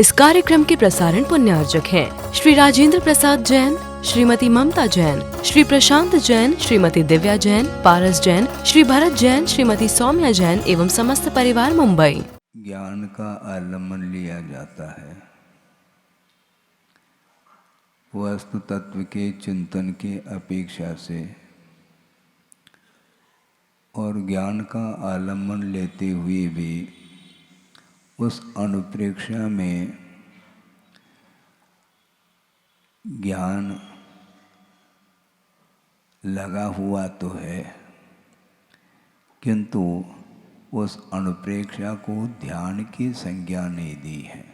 इस कार्यक्रम के प्रसारण पुण्यार्जक हैं श्री राजेंद्र प्रसाद जैन, श्रीमती ममता जैन, श्री प्रशांत जैन, श्रीमती दिव्या जैन, पारस जैन, श्री भरत जैन, श्रीमती सौम्या जैन एवं समस्त परिवार मुंबई। ज्ञान का आलम्बन लिया जाता है। वस्तु तत्व के चिंतन की अपेक्षा से और ज्ञान का आलम्बन लेते हुए भी उस अनुप्रेक्षा में ज्ञान लगा हुआ तो है, किंतु उस अनुप्रेक्षा को ध्यान की संज्ञा नहीं दी है।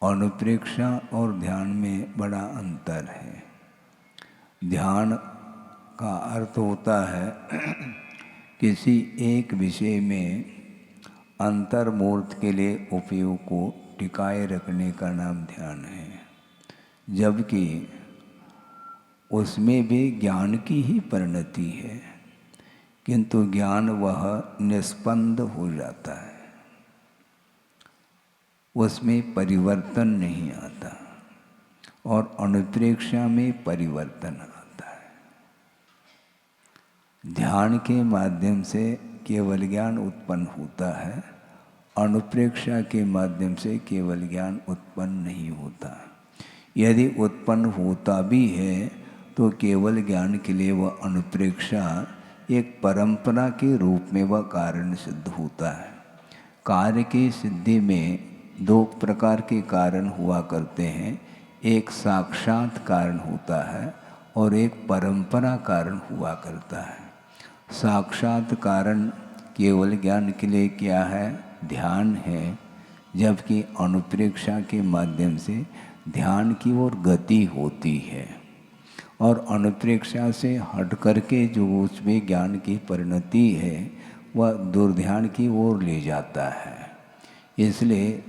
अनुप्रेक्षा और ध्यान में बड़ा अंतर है। ध्यान का अर्थ होता है किसी एक विषय में अंतर्मूर्त के लिए उपयोग को टिकाए रखने का नाम ध्यान है, जबकि उसमें भी ज्ञान की ही परिणति है, किंतु ज्ञान वह निष्पन्द हो जाता है, उसमें परिवर्तन नहीं आता और अनुप्रेक्षा में परिवर्तन आता है। ध्यान के माध्यम से केवल ज्ञान उत्पन्न होता है, अनुप्रेक्षा के माध्यम से केवल ज्ञान उत्पन्न नहीं होता। यदि उत्पन्न होता भी है तो केवल ज्ञान के लिए वह अनुप्रेक्षा एक परंपरा के रूप में वह कारण सिद्ध होता है। कार्य की सिद्धि में दो प्रकार के कारण हुआ करते हैं, एक साक्षात कारण होता है और एक परंपरा कारण हुआ करता है। साक्षात कारण केवल ज्ञान के लिए क्या है? ध्यान है, जबकि अनुप्रेक्षा के माध्यम से ध्यान की ओर गति होती है और अनुप्रेक्षा से हट करके जो उसमें ज्ञान की परिणति है वह दुर्ध्यान की ओर ले जाता है। इसलिए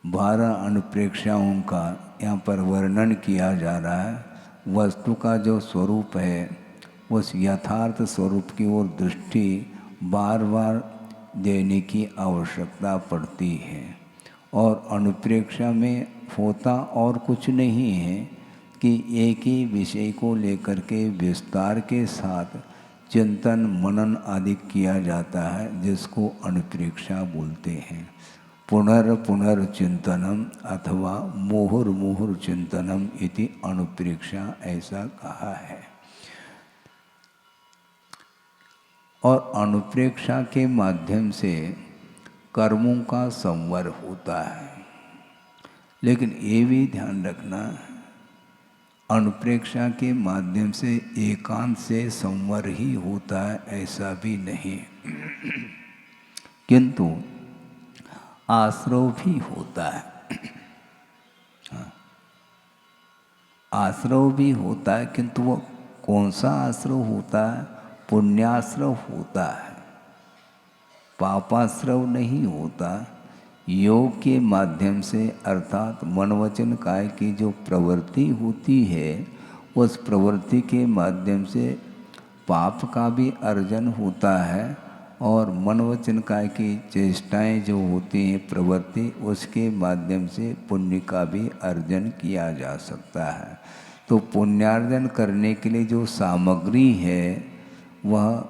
12 अनुप्रेक्षाओं का यहाँ पर वर्णन किया जा रहा है। वस्तु का जो स्वरूप है उस यथार्थ स्वरूप की ओर दृष्टि बार बार देने की आवश्यकता पड़ती है और अनुप्रेक्षा में होता और कुछ नहीं है कि एक ही विषय को लेकर के विस्तार के साथ चिंतन मनन आदि किया जाता है, जिसको अनुप्रेक्षा बोलते हैं। पुनर्चिंतनम अथवा मुहुर्मुहुर चिंतनम इति अनुप्रेक्षा ऐसा कहा है। और अनुप्रेक्षा के माध्यम से कर्मों का संवर होता है, लेकिन ये भी ध्यान रखना अनुप्रेक्षा के माध्यम से एकांत से संवर ही होता है ऐसा भी नहीं, किंतु आश्रव भी होता है। आश्रव भी होता है, किंतु वो कौन सा आश्रव होता है? पुण्याश्रव होता है, पापाश्रव नहीं होता। योग के माध्यम से अर्थात मन वचन काय की जो प्रवृत्ति होती है उस प्रवृत्ति के माध्यम से पाप का भी अर्जन होता है और मन वचन काय की चेष्टाएं जो होती हैं प्रवृत्ति, उसके माध्यम से पुण्य का भी अर्जन किया जा सकता है। तो पुण्यार्जन करने के लिए जो सामग्री है वह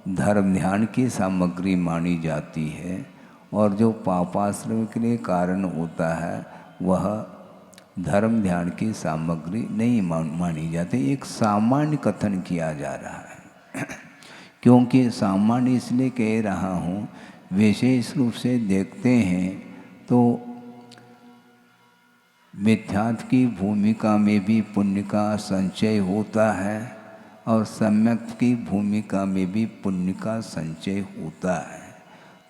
धर्म ध्यान की सामग्री मानी जाती है और जो पापाश्रम के लिए कारण होता है वह धर्म ध्यान की सामग्री नहीं मानी जाती। एक सामान्य कथन किया जा रहा है क्योंकि सामान्य इसलिए कह रहा हूँ, विशेष रूप से देखते हैं तो मिथ्यात्व की भूमिका में भी पुण्य का संचय होता है और सम्यक की भूमिका में भी पुण्य का संचय होता है।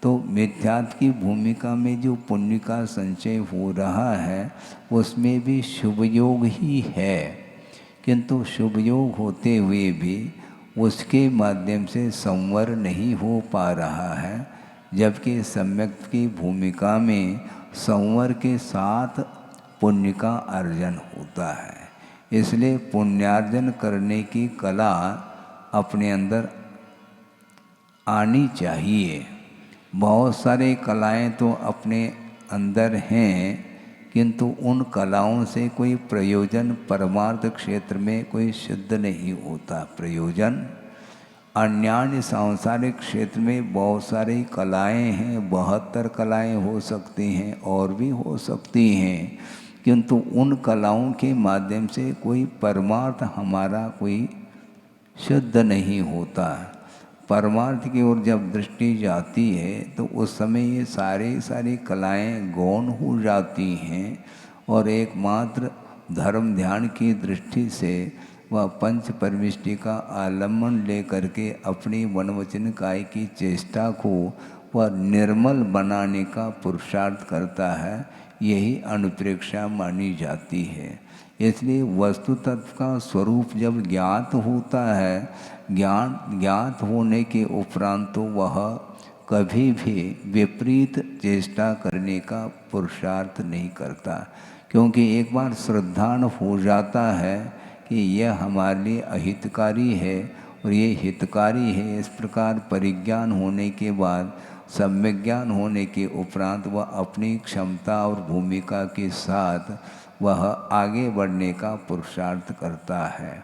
तो मिथ्यात्व की भूमिका में जो पुण्य का संचय हो रहा है उसमें भी शुभ योग ही है, किंतु शुभ योग होते हुए भी उसके माध्यम से संवर नहीं हो पा रहा है, जबकि सम्यक की भूमिका में संवर के साथ पुण्य का अर्जन होता है। इसलिए पुण्यार्जन करने की कला अपने अंदर आनी चाहिए। बहुत सारे कलाएं तो अपने अंदर हैं, किंतु उन कलाओं से कोई प्रयोजन परमार्थ क्षेत्र में कोई सिद्ध नहीं होता। प्रयोजन अन्यान्य सांसारिक क्षेत्र में बहुत सारी कलाएं हैं, 72 कलाएं हो सकती हैं और भी हो सकती हैं, किंतु उन कलाओं के माध्यम से कोई परमार्थ हमारा कोई सिद्ध नहीं होता। परमार्थ की ओर जब दृष्टि जाती है तो उस समय ये सारी कलाएं गौण हो जाती हैं और एकमात्र धर्म ध्यान की दृष्टि से वह पंच परमिष्टि का आलम्बन लेकर के अपनी वनवचन काय की चेष्टा को वह निर्मल बनाने का पुरुषार्थ करता है। यही अनुप्रेक्षा मानी जाती है। इसलिए वस्तु तत्व का स्वरूप जब ज्ञात होता है, ज्ञात होने के उपरांत तो वह कभी भी विपरीत चेष्टा करने का पुरुषार्थ नहीं करता, क्योंकि एक बार श्रद्धान हो जाता है कि यह हमारे लिए अहितकारी है और ये हितकारी है। इस प्रकार परिज्ञान होने के बाद, सम्यक ज्ञान होने के उपरांत वह अपनी क्षमता और भूमिका के साथ वह आगे बढ़ने का पुरुषार्थ करता है।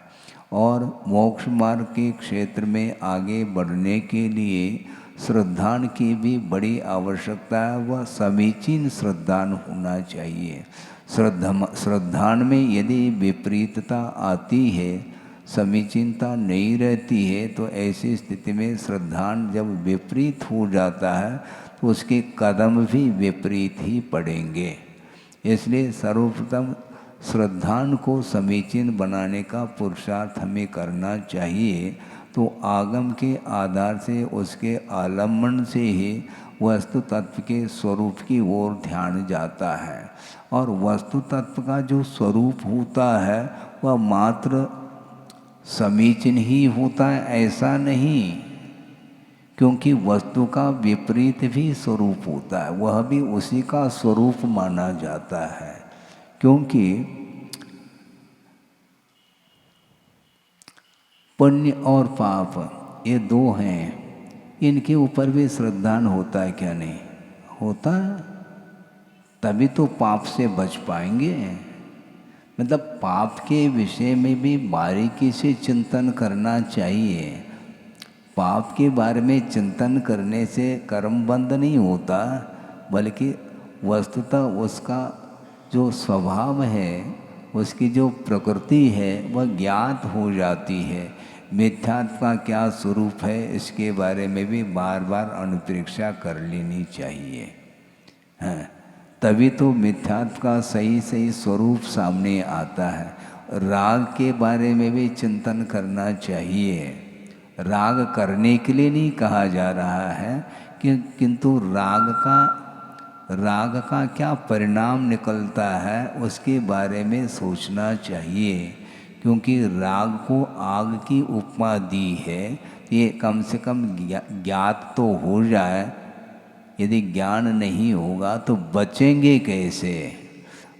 और मोक्ष मार्ग के क्षेत्र में आगे बढ़ने के लिए श्रद्धान की भी बड़ी आवश्यकता है। वह समीचीन श्रद्धान होना चाहिए। श्रद्धान में यदि विपरीतता आती है, समीचीनता नहीं रहती है, तो ऐसी स्थिति में श्रद्धान जब विपरीत हो जाता है तो उसके कदम भी विपरीत ही पड़ेंगे। इसलिए सर्वप्रथम श्रद्धान को समीचीन बनाने का पुरुषार्थ हमें करना चाहिए। तो आगम के आधार से, उसके आलम्बन से ही वस्तु तत्व के स्वरूप की ओर ध्यान जाता है। और वस्तु तत्व का जो स्वरूप होता है वह मात्र समीचीन ही होता है ऐसा नहीं, क्योंकि वस्तु का विपरीत भी स्वरूप होता है, वह भी उसी का स्वरूप माना जाता है। क्योंकि पुण्य और पाप ये दो हैं, इनके ऊपर भी श्रद्धान होता है क्या? नहीं होता है, तभी तो पाप से बच पाएंगे। मतलब पाप के विषय में भी बारीकी से चिंतन करना चाहिए। पाप के बारे में चिंतन करने से कर्म बंद नहीं होता, बल्कि वस्तुतः उसका जो स्वभाव है, उसकी जो प्रकृति है वह ज्ञात हो जाती है। मिथ्यात्व का क्या स्वरूप है इसके बारे में भी बार बार अनुप्रेक्षा कर लेनी चाहिए। हाँ, तभी तो मिथ्यात्व का सही स्वरूप सामने आता है। राग के बारे में भी चिंतन करना चाहिए। राग करने के लिए नहीं कहा जा रहा है, किंतु राग का क्या परिणाम निकलता है उसके बारे में सोचना चाहिए। क्योंकि राग को आग की उपमा दी है, ये कम से कम ज्ञात तो हो जाए। यदि ज्ञान नहीं होगा तो बचेंगे कैसे?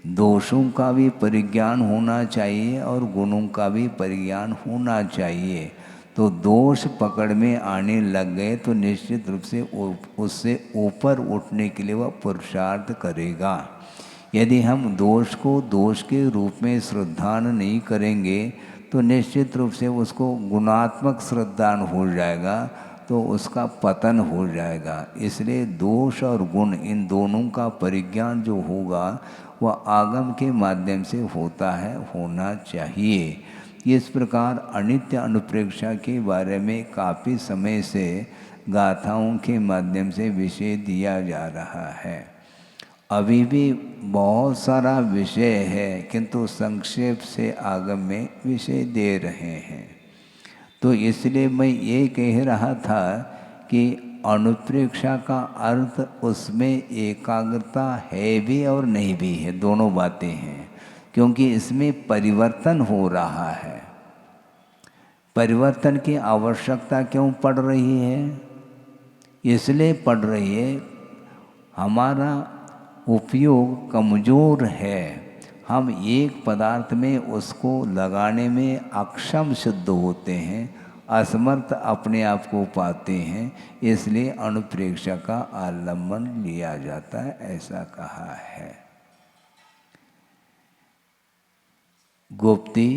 दोषों का भी परिज्ञान होना चाहिए और गुणों का भी परिज्ञान होना चाहिए। तो दोष पकड़ में आने लग गए तो निश्चित रूप से उससे ऊपर उठने के लिए वह पुरुषार्थ करेगा। यदि हम दोष को दोष के रूप में श्रद्धान नहीं करेंगे तो निश्चित रूप से उसको गुणात्मक श्रद्धान हो जाएगा, तो उसका पतन हो जाएगा। इसलिए दोष और गुण इन दोनों का परिज्ञान जो होगा वह आगम के माध्यम से होता है, होना चाहिए। इस प्रकार अनित्य अनुप्रेक्षा के बारे में काफ़ी समय से गाथाओं के माध्यम से विषय दिया जा रहा है। अभी भी बहुत सारा विषय है, किंतु संक्षेप से आगम में विषय दे रहे हैं। तो इसलिए मैं ये कह रहा था कि अनुप्रेक्षा का अर्थ उसमें एकाग्रता है भी और नहीं भी है, दोनों बातें हैं। क्योंकि इसमें परिवर्तन हो रहा है। परिवर्तन की आवश्यकता क्यों पड़ रही है? इसलिए पड़ रही है, हमारा उपयोग कमज़ोर है। हम एक पदार्थ में उसको लगाने में अक्षम सिद्ध होते हैं। असमर्थ अपने आप को पाते हैं, इसलिए अनुप्रेक्षा का आलम्बन लिया जाता है, ऐसा कहा है। गुप्ती,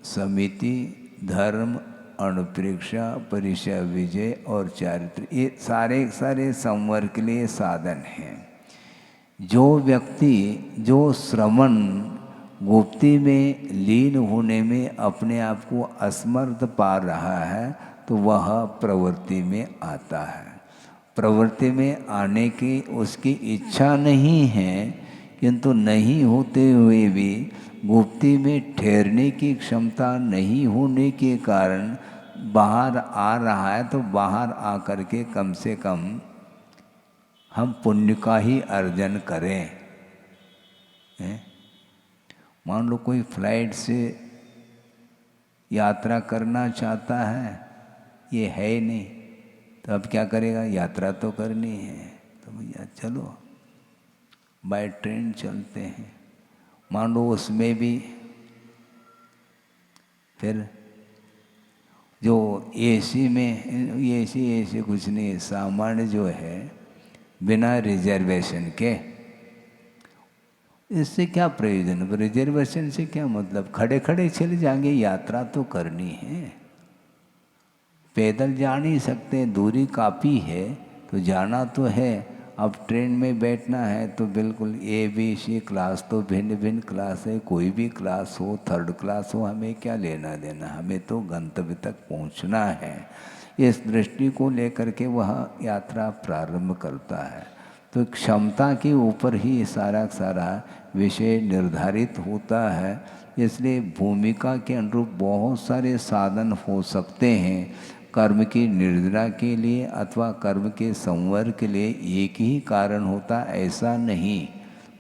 समिति, धर्म, अनुप्रेक्षा, परिचय, विजय और चारित्र, ये सारे सारे संवर के लिए साधन हैं। जो व्यक्ति जो श्रवण गुप्ती में लीन होने में अपने आप को असमर्थ पा रहा है, तो वह प्रवृत्ति में आता है। प्रवृत्ति में आने की उसकी इच्छा नहीं है, किंतु नहीं होते हुए भी गुप्ती में ठहरने की क्षमता नहीं होने के कारण बाहर आ रहा है, तो बाहर आकर के कम से कम हम पुण्य का ही अर्जन करें। मान लो कोई फ्लाइट से यात्रा करना चाहता है, ये है ही नहीं, तो अब क्या करेगा? यात्रा तो करनी है, तो भैया चलो बाय ट्रेन चलते हैं। मान लो उसमें भी फिर जो एसी में, एसी कुछ नहीं, सामान्य जो है बिना रिजर्वेशन के, इससे क्या प्रयोजन? रिजर्वेशन से क्या मतलब? खड़े खड़े चले जाएंगे, यात्रा तो करनी है। पैदल जा नहीं सकते, दूरी काफ़ी है, तो जाना तो है। अब ट्रेन में बैठना है तो बिल्कुल ABC क्लास, तो भिन्न भिन्न क्लास है, कोई भी क्लास हो, थर्ड क्लास हो, हमें क्या लेना देना, हमें तो गंतव्य तक पहुंचना है। इस दृष्टि को लेकर के वह यात्रा प्रारंभ करता है। तो क्षमता के ऊपर ही सारा विषय निर्धारित होता है। इसलिए भूमिका के अनुरूप बहुत सारे साधन हो सकते हैं। कर्म की निर्जरा के लिए अथवा कर्म के संवर के लिए एक ही कारण होता, ऐसा नहीं,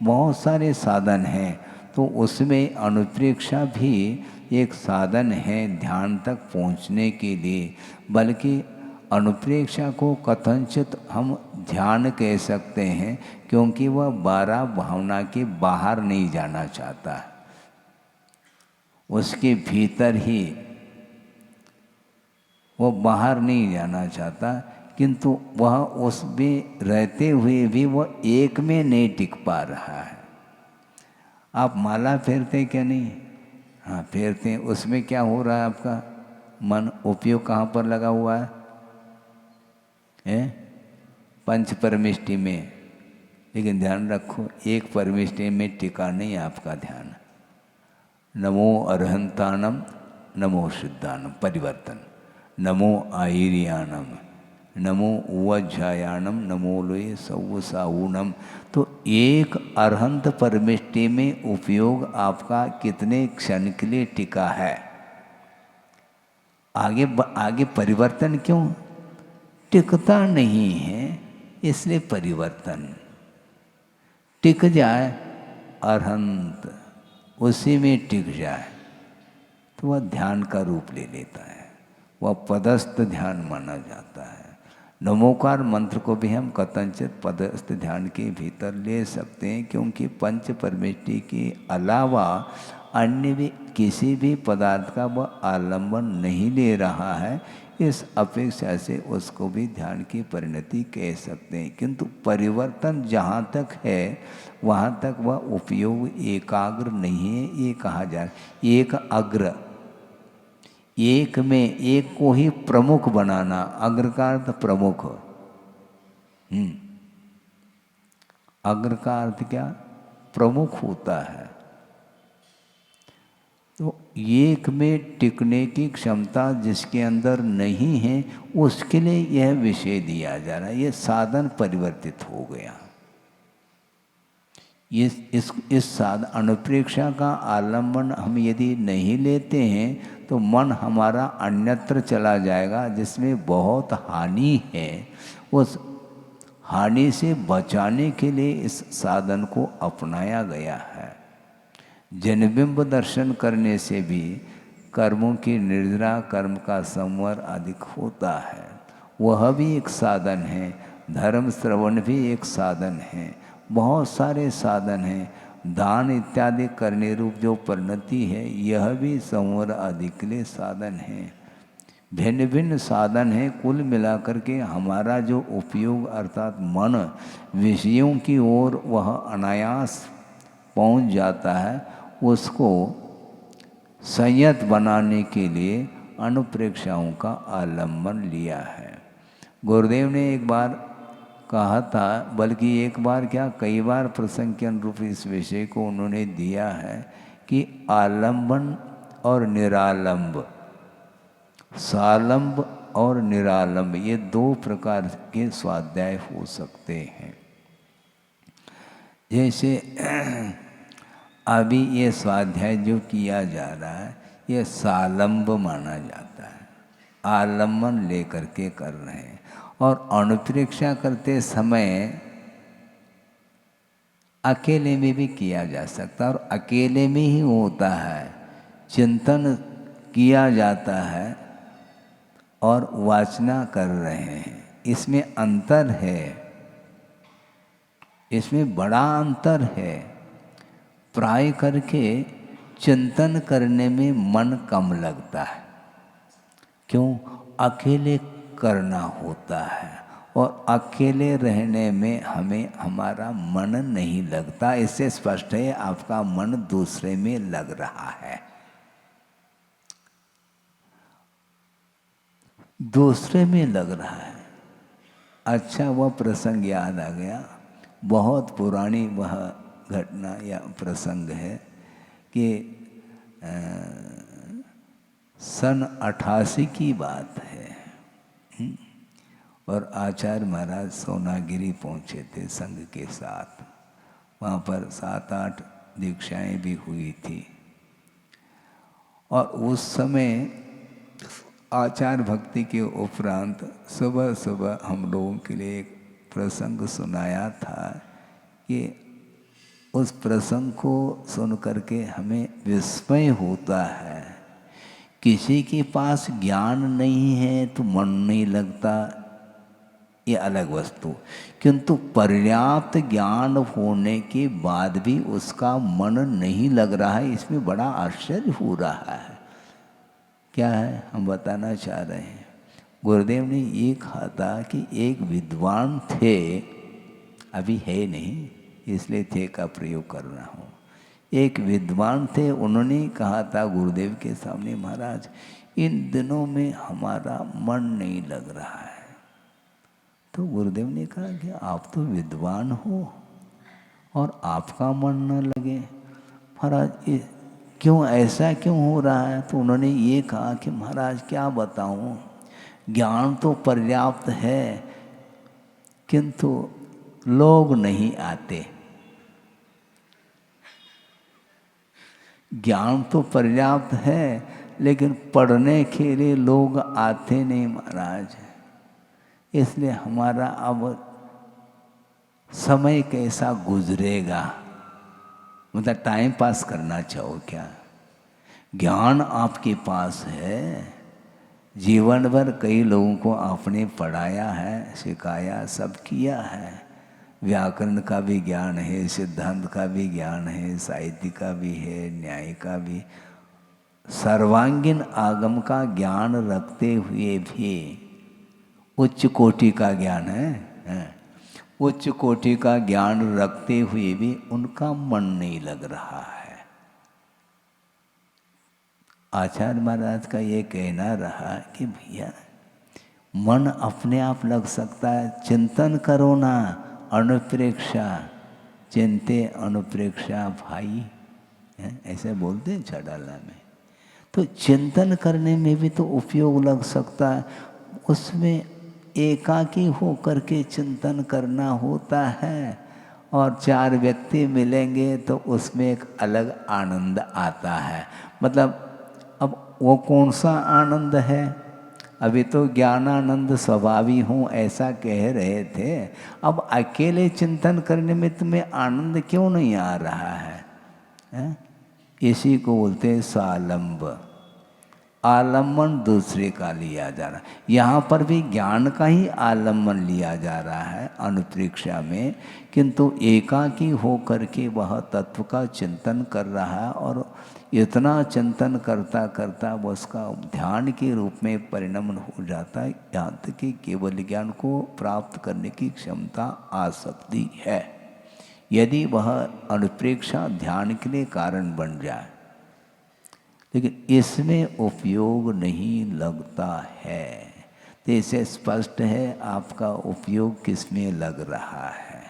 बहुत सारे साधन हैं। तो उसमें अनुप्रेक्षा भी एक साधन है ध्यान तक पहुंचने के लिए। बल्कि अनुप्रेक्षा को कथनचित हम ध्यान कह सकते हैं, क्योंकि वह 12 भावना के बाहर नहीं जाना चाहता, उसके भीतर ही, वो बाहर नहीं जाना चाहता, किंतु वह उसमें रहते हुए भी वह एक में नहीं टिक पा रहा है। आप माला फेरते क्या नहीं? हाँ फेरते हैं। उसमें क्या हो रहा है? आपका मन उपयोग कहाँ पर लगा हुआ है? पंच परमिष्टि में। लेकिन ध्यान रखो, एक परमिष्टि में टिका नहीं आपका ध्यान। नमो अरहंतानम, नमो शुद्धानम, परिवर्तन। नमो आहिरियानम, नमो उवज्जायानम, नमो लोये सौसाऊनम। तो एक अरहंत परमिष्टि में उपयोग आपका कितने क्षण के लिए टिका है? आगे परिवर्तन क्यों? टिकता नहीं है, इसलिए परिवर्तन। टिक जाए अरहंत, उसी में टिक जाए, तो वह ध्यान का रूप ले लेता है, वह पदस्थ ध्यान माना जाता है। नमोकार मंत्र को भी हम कथनचित पदस्थ ध्यान के भीतर ले सकते हैं, क्योंकि पंच परमिष्टि के अलावा अन्य भी किसी भी पदार्थ का वह आलंबन नहीं ले रहा है। इस अपेक्षा से उसको भी ध्यान की परिणति कह सकते हैं। किंतु परिवर्तन जहाँ तक है वहाँ तक वह उपयोग एकाग्र नहीं है, ये कहा जाए। एक अग्र, एक में एक को ही प्रमुख बनाना, अग्र का अर्थ प्रमुख। अग्र का अर्थ क्या? प्रमुख होता है। तो एक में टिकने की क्षमता जिसके अंदर नहीं है, उसके लिए यह विषय दिया जा रहा है। यह साधन परिवर्तित हो गया। इस साधन अनुप्रेक्षा का आलम्बन हम यदि नहीं लेते हैं तो मन हमारा अन्यत्र चला जाएगा, जिसमें बहुत हानि है। उस हानि से बचाने के लिए इस साधन को अपनाया गया है। जनबिंब दर्शन करने से भी कर्मों की निर्जरा, कर्म का संवर अधिक होता है, वह भी एक साधन है। धर्म श्रवण भी एक साधन है। बहुत सारे साधन हैं। दान इत्यादि करने रूप जो परिणति है, यह भी संवर आदि के लिए साधन है। भिन्न भिन्न साधन हैं, कुल मिलाकर के हमारा जो उपयोग अर्थात मन विषयों की ओर वह अनायास पहुंच जाता है, उसको संयत बनाने के लिए अनुप्रेक्षाओं का आलम्बन लिया है। गुरुदेव ने एक बार कहा था, बल्कि एक बार क्या कई बार प्रसंग के अनुरूप इस विषय को उन्होंने दिया है कि आलम्बन और निरालंब, सालंब और निरालंब, ये दो प्रकार के स्वाध्याय हो सकते हैं। जैसे अभी ये स्वाध्याय जो किया जा रहा है ये सालंब माना जाता है, आलम्बन लेकर के कर रहे हैं। और अनुप्रेक्षा करते समय अकेले में भी किया जा सकता है, और अकेले में ही होता है, चिंतन किया जाता है और वाचना कर रहे हैं। इसमें अंतर है, इसमें बड़ा अंतर है। प्राय करके चिंतन करने में मन कम लगता है, क्यों? अकेले करना होता है, और अकेले रहने में हमें हमारा मन नहीं लगता। इससे स्पष्ट है आपका मन दूसरे में लग रहा है, दूसरे में लग रहा है। अच्छा, वह प्रसंग याद आ गया, बहुत पुरानी वह घटना या प्रसंग है कि सन 88 की बात है। और आचार्य महाराज सोनागिरी पहुँचे थे संघ के साथ। वहाँ पर 7-8 दीक्षाएं भी हुई थी। और उस समय आचार भक्ति के उपरांत सुबह सुबह हम लोगों के लिए एक प्रसंग सुनाया था कि उस प्रसंग को सुन करके हमें विस्मय होता है। किसी के पास ज्ञान नहीं है तो मन नहीं लगता, ये अलग वस्तु, किंतु पर्याप्त ज्ञान होने के बाद भी उसका मन नहीं लग रहा है, इसमें बड़ा आश्चर्य हो रहा है। क्या है हम बताना चाह रहे हैं। गुरुदेव ने ये कहा था कि एक विद्वान थे, अभी है नहीं इसलिए थे का प्रयोग कर रहा हूँ। एक विद्वान थे, उन्होंने कहा था गुरुदेव के सामने, महाराज इन दिनों में हमारा मन नहीं लग रहा है। तो गुरुदेव ने कहा कि आप तो विद्वान हो और आपका मन न लगे, महाराज क्यों, ऐसा क्यों हो रहा है? तो उन्होंने ये कहा कि महाराज क्या बताऊं, ज्ञान तो पर्याप्त है किंतु लोग नहीं आते। ज्ञान तो पर्याप्त है लेकिन पढ़ने के लिए लोग आते नहीं महाराज, इसलिए हमारा अब समय कैसा गुजरेगा, मतलब टाइम पास करना चाहो क्या? ज्ञान आपके पास है, जीवन भर कई लोगों को आपने पढ़ाया है, सिखाया, सब किया है। व्याकरण का भी ज्ञान है, सिद्धांत का भी ज्ञान है, साहित्य का भी है, न्याय का भी, सर्वांगीण आगम का ज्ञान रखते हुए भी उच्च कोटि का ज्ञान है, उच्च कोटि का ज्ञान रखते हुए भी उनका मन नहीं लग रहा है। आचार्य महाराज का ये कहना रहा कि भैया मन अपने आप लग सकता है, चिंतन करो ना, अनुप्रेक्षा चिंते अनुप्रेक्षा भाई, ऐसे बोलते हैं छड़ाला में। तो चिंतन करने में भी तो उपयोग लग सकता है, उसमें एकाकी हो करके चिंतन करना होता है, और 4 व्यक्ति मिलेंगे तो उसमें एक अलग आनंद आता है। मतलब अब वो कौन सा आनंद है? अभी तो ज्ञानानंद स्वभावी हूँ ऐसा कह रहे थे, अब अकेले चिंतन करने में तुम्हें आनंद क्यों नहीं आ रहा है? इसी को बोलते हैं सालंब, आलम्बन दूसरे का लिया जा रहा है। यहाँ पर भी ज्ञान का ही आलम्बन लिया जा रहा है अनुप्रेक्षा में, किंतु एकाकी हो करके वह तत्व का चिंतन कर रहा है और इतना चिंतन करता करता वो उसका ध्यान के रूप में परिणमन हो जाता है, यहाँ तक कि केवल ज्ञान को प्राप्त करने की क्षमता आ सकती है यदि वह अनुप्रेक्षा ध्यान के लिए कारण बन जाए। लेकिन इसमें उपयोग नहीं लगता है, तो इसे स्पष्ट है आपका उपयोग किसमें लग रहा है।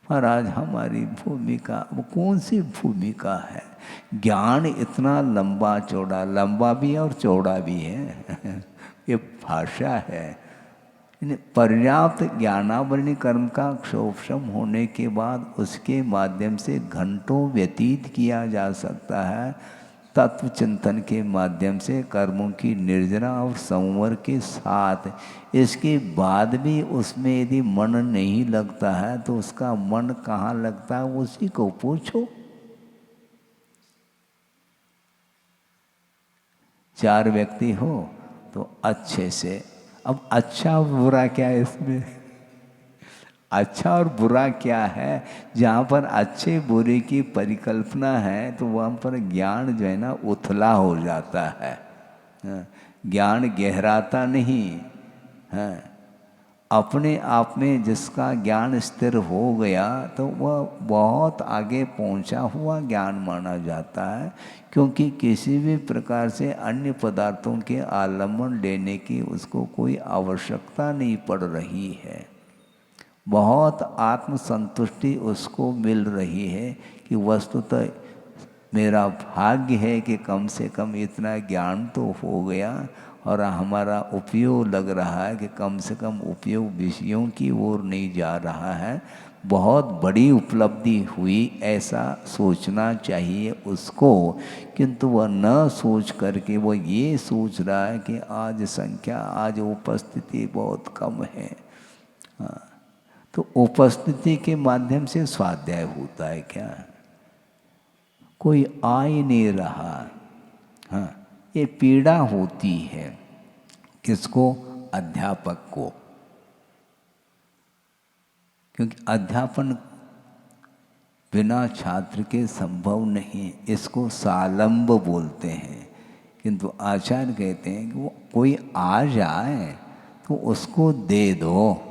पर आज हमारी भूमिका वो कौन सी भूमिका है? ज्ञान इतना लंबा चौड़ा, लंबा भी है और चौड़ा भी है ये भाषा है। पर्याप्त ज्ञानावरणी कर्म का क्षोभम होने के बाद उसके माध्यम से घंटों व्यतीत किया जा सकता है तत्व चिंतन के माध्यम से, कर्मों की निर्जना और संवर के साथ। इसके बाद भी उसमें यदि मन नहीं लगता है तो उसका मन कहाँ लगता है उसी को पूछो। 4 व्यक्ति हो तो अच्छे से, अब अच्छा और बुरा क्या है इसमें? अच्छा और बुरा क्या है? जहाँ पर अच्छे बुरे की परिकल्पना है तो वहाँ पर ज्ञान जो है ना उथला हो जाता है, ज्ञान गहराता नहीं है। अपने आप में जिसका ज्ञान स्थिर हो गया तो वह बहुत आगे पहुंचा हुआ ज्ञान माना जाता है, क्योंकि किसी भी प्रकार से अन्य पदार्थों के आलम्बन लेने की उसको कोई आवश्यकता नहीं पड़ रही है। बहुत आत्मसंतुष्टि उसको मिल रही है कि वस्तुतः मेरा भाग्य है कि कम से कम इतना ज्ञान तो हो गया और हमारा उपयोग लग रहा है कि कम से कम उपयोग विषयों की ओर नहीं जा रहा है, बहुत बड़ी उपलब्धि हुई ऐसा सोचना चाहिए उसको। किंतु वह न सोच करके वो ये सोच रहा है कि आज संख्या, आज उपस्थिति बहुत कम है। हाँ, तो उपस्थिति के माध्यम से स्वाध्याय होता है क्या? कोई आ ही नहीं रहा। हाँ, ये पीड़ा होती है किसको? अध्यापक को, क्योंकि अध्यापन बिना छात्र के संभव नहीं, इसको सालंब बोलते हैं। किंतु आचार्य कहते हैं कि वो कोई आ जाए तो उसको दे दो,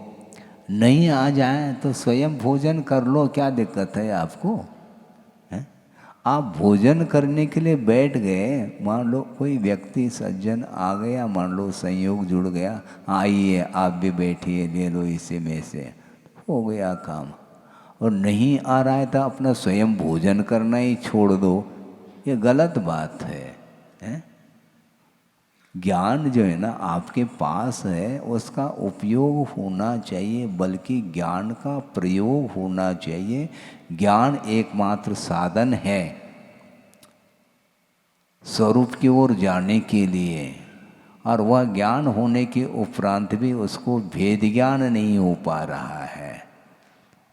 नहीं आ जाए तो स्वयं भोजन कर लो, क्या दिक्कत है आपको? है? आप भोजन करने के लिए बैठ गए, मान लो कोई व्यक्ति सज्जन आ गया, मान लो संयोग जुड़ गया, आइए आप भी बैठिए, ले लो इसी में से, हो गया काम। और नहीं आ रहा है तो अपना स्वयं भोजन करना ही छोड़ दो, ये गलत बात है? ज्ञान जो है ना आपके पास है उसका उपयोग होना चाहिए, बल्कि ज्ञान का प्रयोग होना चाहिए। ज्ञान एकमात्र साधन है स्वरूप की ओर जाने के लिए, और वह ज्ञान होने के उपरांत भी उसको भेद ज्ञान नहीं हो पा रहा है।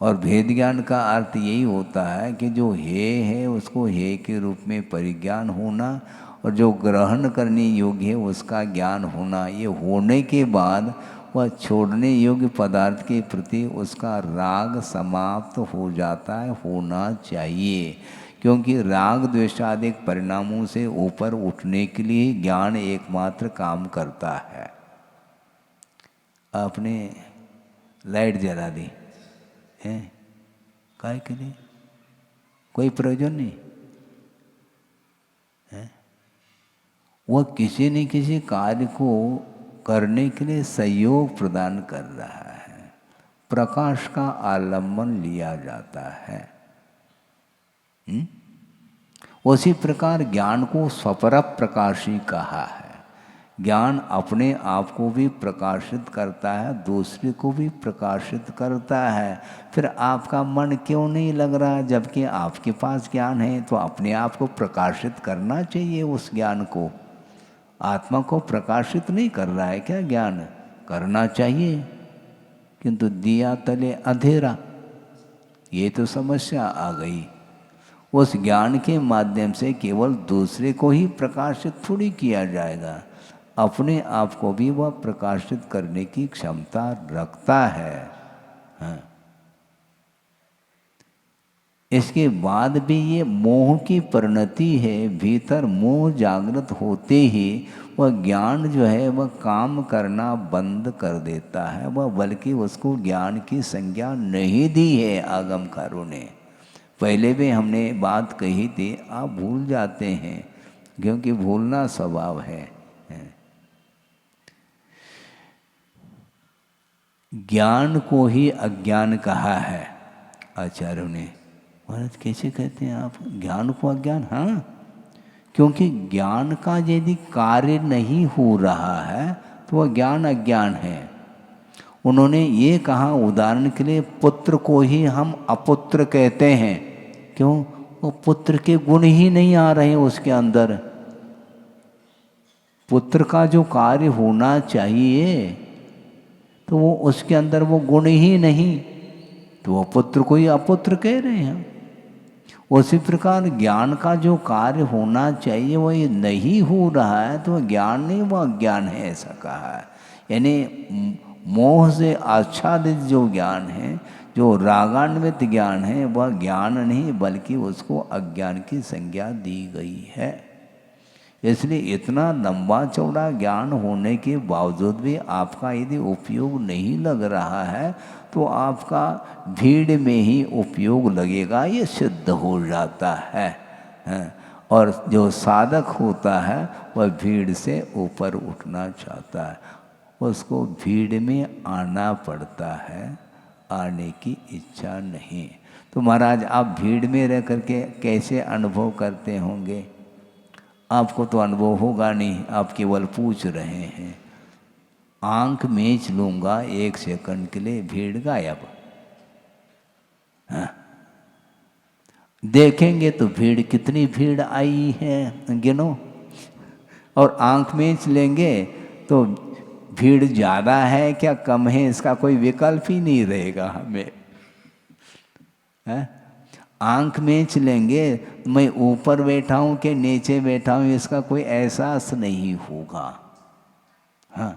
और भेद ज्ञान का अर्थ यही होता है कि जो है उसको हे के रूप में परिज्ञान होना, और जो ग्रहण करने योग्य है उसका ज्ञान होना। ये होने के बाद वह छोड़ने योग्य पदार्थ के प्रति उसका राग समाप्त हो जाता है, होना चाहिए। क्योंकि राग द्वेषादिक परिणामों से ऊपर उठने के लिए ज्ञान एकमात्र काम करता है। आपने लाइट जला दी है, काहे के लिए? कोई प्रयोजन नहीं है। वह किसी न किसी कार्य को करने के लिए सहयोग प्रदान कर रहा है, प्रकाश का आलम्बन लिया जाता है। उसी प्रकार ज्ञान को स्वपर प्रकाशी कहा है। ज्ञान अपने आप को भी प्रकाशित करता है, दूसरे को भी प्रकाशित करता है। फिर आपका मन क्यों नहीं लग रहा? जबकि आपके पास ज्ञान है तो अपने आप को प्रकाशित करना चाहिए। उस ज्ञान को, आत्मा को प्रकाशित नहीं कर रहा है क्या ज्ञान? करना चाहिए, किंतु दिया तले अंधेरा, ये तो समस्या आ गई। उस ज्ञान के माध्यम से केवल दूसरे को ही प्रकाशित थोड़ी किया जाएगा, अपने आप को भी वह प्रकाशित करने की क्षमता रखता है। हाँ। इसके बाद भी ये मोह की परिणति है। भीतर मोह जागृत होते ही वह ज्ञान जो है वह काम करना बंद कर देता है, वह बल्कि उसको ज्ञान की संज्ञा नहीं दी है आगमकारों ने। पहले भी हमने बात कही थी, आप भूल जाते हैं क्योंकि भूलना स्वभाव है। ज्ञान को ही अज्ञान कहा है आचार्यों ने। महाराज कैसे कहते हैं आप ज्ञान को अज्ञान? हाँ, क्योंकि ज्ञान का यदि कार्य नहीं हो रहा है तो वह ज्ञान अज्ञान है। उन्होंने ये कहा, उदाहरण के लिए पुत्र को ही हम अपुत्र कहते हैं। क्यों? वो पुत्र के गुण ही नहीं आ रहे हैं उसके अंदर। पुत्र का जो कार्य होना चाहिए तो वो उसके अंदर वो गुण ही नहीं, तो वो पुत्र को ही अपुत्र कह रहे हैं। उसी प्रकार ज्ञान का जो कार्य होना चाहिए वो ये नहीं हो रहा है तो वह ज्ञान नहीं, वह अज्ञान है, ऐसा कहा है। यानी मोह से आच्छादित जो ज्ञान है, जो रागान्वित ज्ञान है, वह ज्ञान नहीं बल्कि उसको अज्ञान की संज्ञा दी गई है। इसलिए इतना लंबा चौड़ा ज्ञान होने के बावजूद भी आपका यदि उपयोग नहीं लग रहा है तो आपका भीड़ में ही उपयोग लगेगा, ये सिद्ध हो जाता है। और जो साधक होता है वह भीड़ से ऊपर उठना चाहता है, उसको भीड़ में आना पड़ता है, आने की इच्छा नहीं। तो महाराज आप भीड़ में रह करके कैसे अनुभव करते होंगे? आपको तो अनुभव होगा नहीं, आप केवल पूछ रहे हैं। आंख मीच लूंगा 1 सेकंड के लिए, भीड़ गायब। हाँ। देखेंगे तो भीड़, कितनी भीड़ आई है गिनो, और आंख मीच लेंगे तो भीड़ ज़्यादा है क्या कम है इसका कोई विकल्प ही नहीं रहेगा हमें। है? आंख मीच लेंगे, मैं ऊपर बैठा हूँ कि नीचे बैठा हूँ इसका कोई एहसास नहीं होगा। हाँ,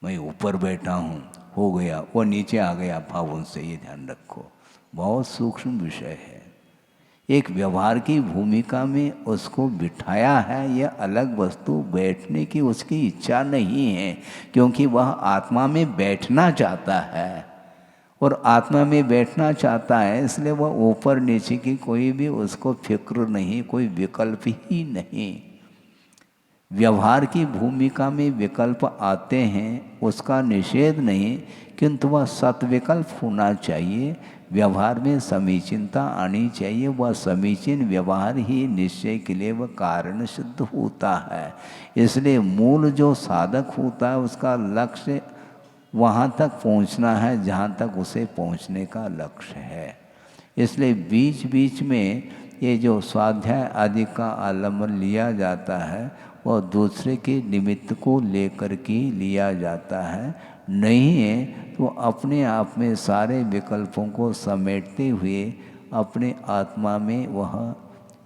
मैं ऊपर बैठा हूँ हो गया, वो नीचे आ गया भावों से, ये ध्यान रखो, बहुत सूक्ष्म विषय है। एक व्यवहार की भूमिका में उसको बिठाया है, यह अलग वस्तु, बैठने की उसकी इच्छा नहीं है क्योंकि वह आत्मा में बैठना चाहता है और आत्मा में बैठना चाहता है, इसलिए वह ऊपर नीचे की कोई भी उसको फिक्र नहीं, कोई विकल्प ही नहीं। व्यवहार की भूमिका में विकल्प आते हैं, उसका निषेध नहीं, किंतु वह सत्विकल्प होना चाहिए। व्यवहार में समीचीनता आनी चाहिए, वह समीचीन व्यवहार ही निश्चय के लिए वह कारण सिद्ध होता है। इसलिए मूल जो साधक होता है उसका लक्ष्य वहाँ तक पहुँचना है जहाँ तक उसे पहुँचने का लक्ष्य है। इसलिए बीच बीच में ये जो स्वाध्याय आदि का आलम्बन लिया जाता है वह दूसरे के निमित्त को लेकर के लिया जाता है, नहीं है तो अपने आप में सारे विकल्पों को समेटते हुए अपने आत्मा में वह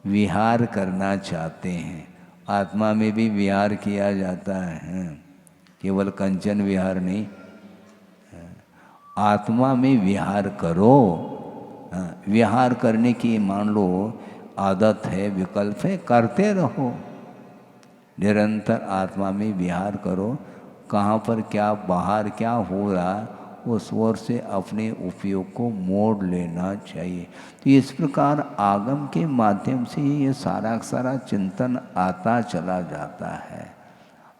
विहार करना चाहते हैं। आत्मा में भी विहार किया जाता है, केवल कंचन विहार नहीं, आत्मा में विहार करो। विहार करने की मान लो आदत है, विकल्प है, करते रहो, निरंतर आत्मा में विहार करो। कहाँ पर क्या बाहर क्या हो रहा उस ओर से अपने उपयोग को मोड़ लेना चाहिए। तो इस प्रकार आगम के माध्यम से ये सारा सारा चिंतन आता चला जाता है।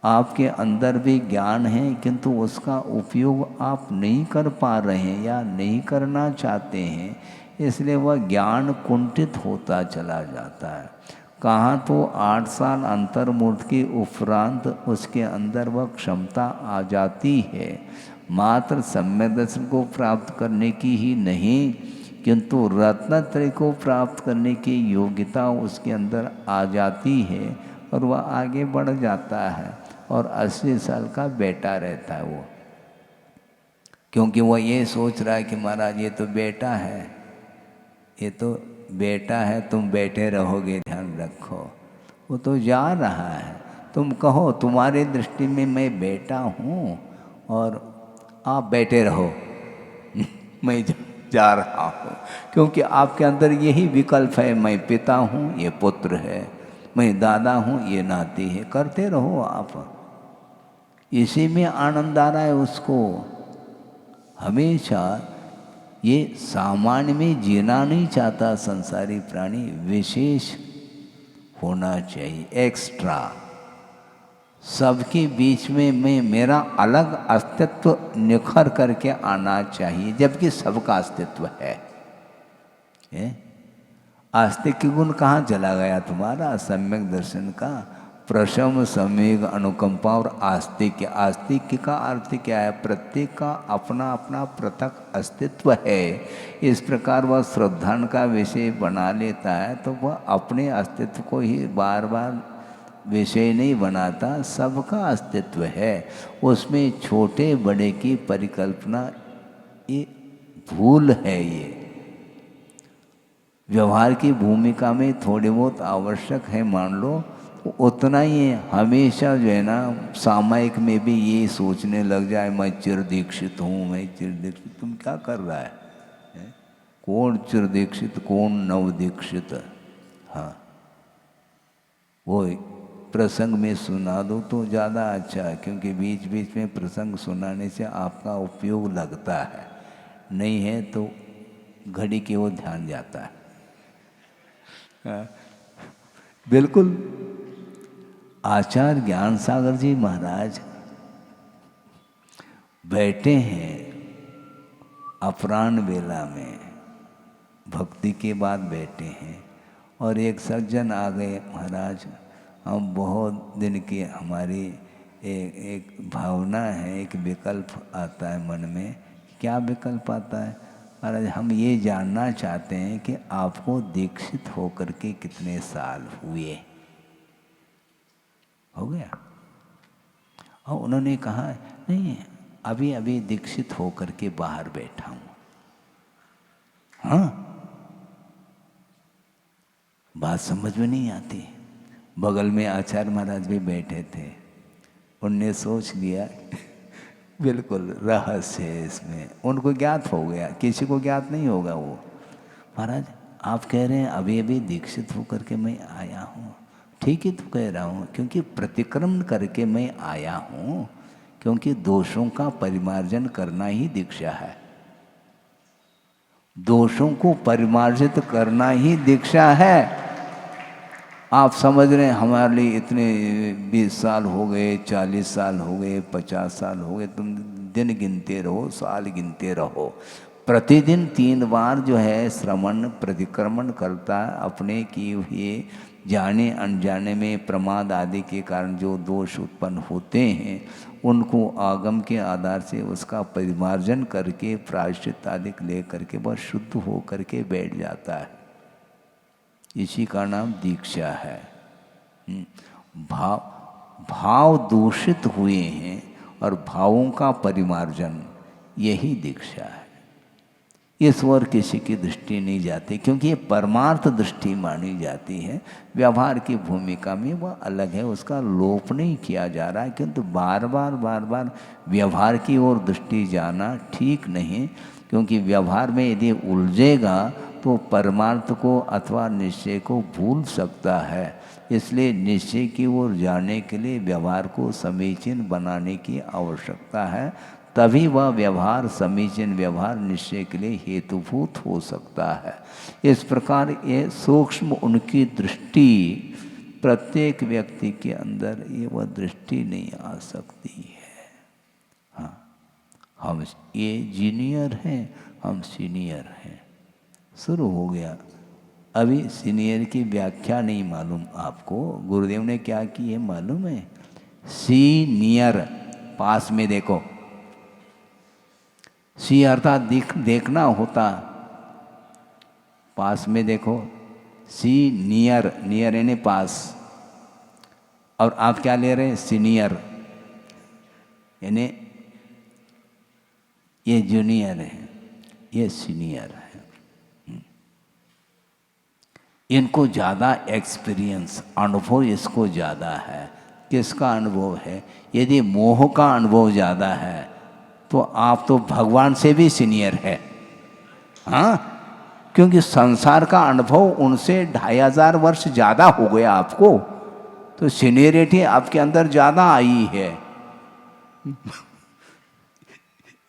आपके अंदर भी ज्ञान है किंतु उसका उपयोग आप नहीं कर पा रहे हैं या नहीं करना चाहते हैं, इसलिए वह ज्ञान कुंठित होता चला जाता है। कहाँ तो 8 साल अंतर्मुर्ध के उपरांत उसके अंदर वह क्षमता आ जाती है, मात्र सम्यक दर्शन को प्राप्त करने की ही नहीं किंतु रत्नत्रय को प्राप्त करने की योग्यता उसके अंदर आ जाती है और वह आगे बढ़ जाता है और 80 साल का बेटा रहता है वो, क्योंकि वह ये सोच रहा है कि महाराज ये तो बेटा है, ये तो बेटा है तुम बैठे रहोगे, ध्यान रखो, वो तो जा रहा है। तुम कहो तुम्हारे दृष्टि में मैं बेटा हूँ और आप बैठे रहो मैं जा रहा हूँ, क्योंकि आपके अंदर यही विकल्प है, मैं पिता हूँ, ये पुत्र है, मैं दादा हूँ, ये नाती है, करते रहो आप। इसी में आनंद आ रहा है उसको। हमेशा ये सामान्य में जीना नहीं चाहता संसारी प्राणी, विशेष होना चाहिए, एक्स्ट्रा। सबके बीच में मैं मेरा अलग अस्तित्व निखर करके आना चाहिए, जबकि सबका अस्तित्व है। आस्तिक गुण कहाँ चला गया तुम्हारा? सम्यक दर्शन का प्रशम सम्यक अनुकंपा और आस्तिक। आस्तिक का अर्थ क्या है? प्रत्येक का अपना अपना पृथक अस्तित्व है। इस प्रकार वह श्रद्धा का विषय बना लेता है तो वह अपने अस्तित्व को ही बार बार विषय नहीं बनाता, सबका अस्तित्व है। उसमें छोटे बड़े की परिकल्पना ये भूल है। ये व्यवहार की भूमिका में थोड़े बहुत आवश्यक है, मान लो, उतना ही है। हमेशा जो है ना सामायिक में भी ये सोचने लग जाए मैं चिर दीक्षित हूँ, मैं चिर दीक्षित। तुम क्या कर रहा है? कौन चिर दीक्षित, कौन नव दीक्षित? हाँ, वो प्रसंग में सुना दो तो ज़्यादा अच्छा है, क्योंकि बीच बीच में प्रसंग सुनाने से आपका उपयोग लगता है, नहीं है तो घड़ी की ओर ध्यान जाता है। बिल्कुल। आचार्य ज्ञान सागर जी महाराज बैठे हैं अपराह्न वेला में, भक्ति के बाद बैठे हैं, और एक सज्जन आ गए, महाराज हम बहुत दिन की हमारी एक भावना है, एक विकल्प आता है मन में। क्या विकल्प आता है? महाराज हम ये जानना चाहते हैं कि आपको दीक्षित होकर के कितने साल हुए? हो गया? और उन्होंने कहा नहीं, अभी अभी दीक्षित होकर के बाहर बैठा हूँ। हाँ, बात समझ में नहीं आती। बगल में आचार्य महाराज भी बैठे थे, उनने सोच लिया बिल्कुल रहस्य है इसमें, उनको ज्ञात हो गया, किसी को ज्ञात नहीं होगा वो। महाराज आप कह रहे हैं अभी अभी दीक्षित होकर के मैं आया हूँ। ठीक ही तो कह रहा हूँ, क्योंकि प्रतिक्रमण करके मैं आया हूँ, क्योंकि दोषों का परिमार्जन करना ही दीक्षा है। दोषों को परिमार्जित करना ही दीक्षा है। आप समझ रहे हैं हमारे लिए इतने 20 साल हो गए, 40 साल हो गए, 50 साल हो गए, तुम दिन गिनते रहो, साल गिनते रहो। प्रतिदिन 3 बार जो है श्रवण प्रतिक्रमण करता है, अपने किए हुए जाने अनजाने में प्रमाद आदि के कारण जो दोष उत्पन्न होते हैं उनको आगम के आधार से उसका परिमार्जन करके प्रायश्चित आदि ले करके वह शुद्ध हो करके बैठ जाता है। इसी का नाम दीक्षा है। भाव दूषित हुए हैं और भावों का परिमार्जन, यही दीक्षा है। इस ओर किसी की दृष्टि नहीं जाती, क्योंकि ये परमार्थ दृष्टि मानी जाती है। व्यवहार की भूमिका में वह अलग है, उसका लोप नहीं किया जा रहा है, किंतु बार बार व्यवहार की ओर दृष्टि जाना ठीक नहीं, क्योंकि व्यवहार में यदि उलझेगा तो परमार्थ को अथवा निश्चय को भूल सकता है। इसलिए निश्चय की ओर जाने के लिए व्यवहार को समीचीन बनाने की आवश्यकता है, तभी वह व्यवहार समीचीन व्यवहार निश्चय के लिए हेतुभूत हो सकता है। इस प्रकार ये सूक्ष्म उनकी दृष्टि प्रत्येक व्यक्ति के अंदर ये वह दृष्टि नहीं आ सकती है। हाँ, हम ये जूनियर हैं, हम सीनियर हैं, शुरू हो गया। अभी सीनियर की व्याख्या नहीं मालूम आपको, गुरुदेव ने क्या की है मालूम है? सीनियर, पास में देखो, सी अर्थात देखना होता, पास में देखो, सी नियर, नियर यानी पास, और आप क्या ले रहे हैं? सीनियर, यानी ये जूनियर है, ये सीनियर है। इनको ज़्यादा एक्सपीरियंस, अनुभव इसको ज़्यादा है। किसका अनुभव है? यदि मोह का अनुभव ज़्यादा है तो आप तो भगवान से भी सीनियर है। हाँ, क्योंकि संसार का अनुभव उनसे 2500 वर्ष ज़्यादा हो गया आपको, तो सीनियरिटी आपके अंदर ज़्यादा आई है।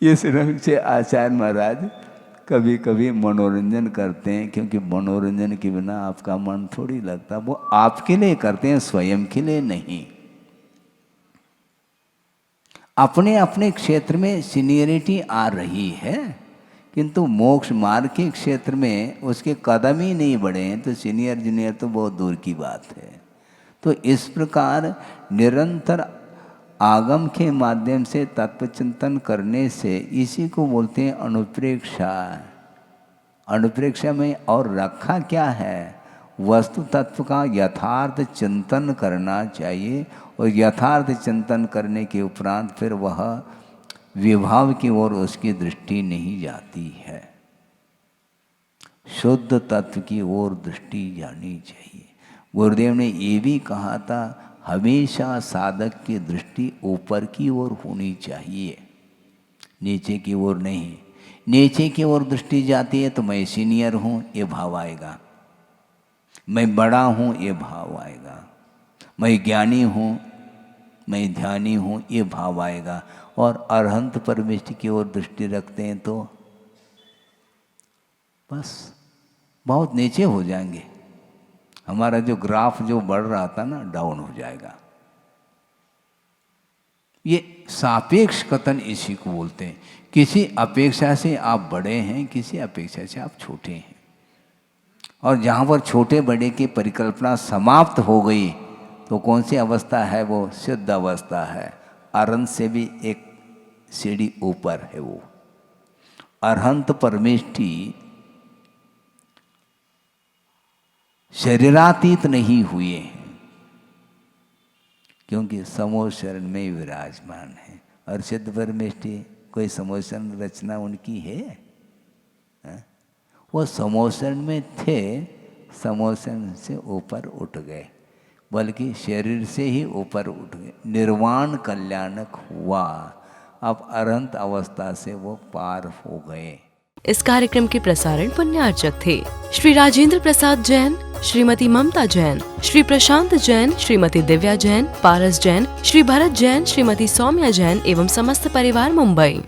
ये सिर्फ से आचार्य महाराज कभी कभी मनोरंजन करते हैं, क्योंकि मनोरंजन के बिना आपका मन थोड़ी लगता। वो आपके लिए करते हैं, स्वयं के लिए नहीं। अपने अपने क्षेत्र में सीनियरिटी आ रही है, किंतु मोक्ष मार्ग के क्षेत्र में उसके कदम ही नहीं बढ़े हैं, तो सीनियर जूनियर तो बहुत दूर की बात है। तो इस प्रकार निरंतर आगम के माध्यम से तत्व चिंतन करने से, इसी को बोलते हैं अनुप्रेक्षा। अनुप्रेक्षा में और रखा क्या है? वस्तु तत्व का यथार्थ चिंतन करना चाहिए, और यथार्थ चिंतन करने के उपरांत फिर वह विभाव की ओर उसकी दृष्टि नहीं जाती है, शुद्ध तत्व की ओर दृष्टि जानी चाहिए। गुरुदेव ने ये भी कहा था, हमेशा साधक की दृष्टि ऊपर की ओर होनी चाहिए, नीचे की ओर नहीं। नीचे की ओर दृष्टि जाती है तो मैं सीनियर हूँ, ये भाव आएगा। मैं बड़ा हूँ, ये भाव आएगा। मैं ज्ञानी हूँ, मैं ध्यानी हूँ, ये भाव आएगा। और अरहंत परमेष्टि की ओर दृष्टि रखते हैं तो बस बहुत नीचे हो जाएंगे। हमारा जो ग्राफ जो बढ़ रहा था ना, डाउन हो जाएगा। ये सापेक्ष कथन इसी को बोलते हैं। किसी अपेक्षा से आप बड़े हैं, किसी अपेक्षा से आप छोटे हैं। और जहाँ पर छोटे बड़े की परिकल्पना समाप्त हो गई तो कौन सी अवस्था है? वो सिद्ध अवस्था है। अरहंत से भी एक सीढ़ी ऊपर है वो। अरहंत परमेष्टि शरीरातीत नहीं हुए हैं, क्योंकि समोह शरण में विराजमान है। और सिद्ध परमेष्टि कोई समोषण रचना उनकी है? वो समोषण में थे, समोषण से ऊपर उठ गए, बल्कि शरीर से ही ऊपर उठ गए। निर्वाण कल्याणक हुआ, अब अरहंत अवस्था से वो पार हो गए। इस कार्यक्रम के प्रसारण पुण्यार्चक थे श्री राजेंद्र प्रसाद जैन, श्रीमती ममता जैन, श्री प्रशांत जैन, श्रीमती दिव्या जैन, पारस जैन, श्री भरत जैन, श्रीमती सौम्या जैन एवं समस्त परिवार, मुंबई।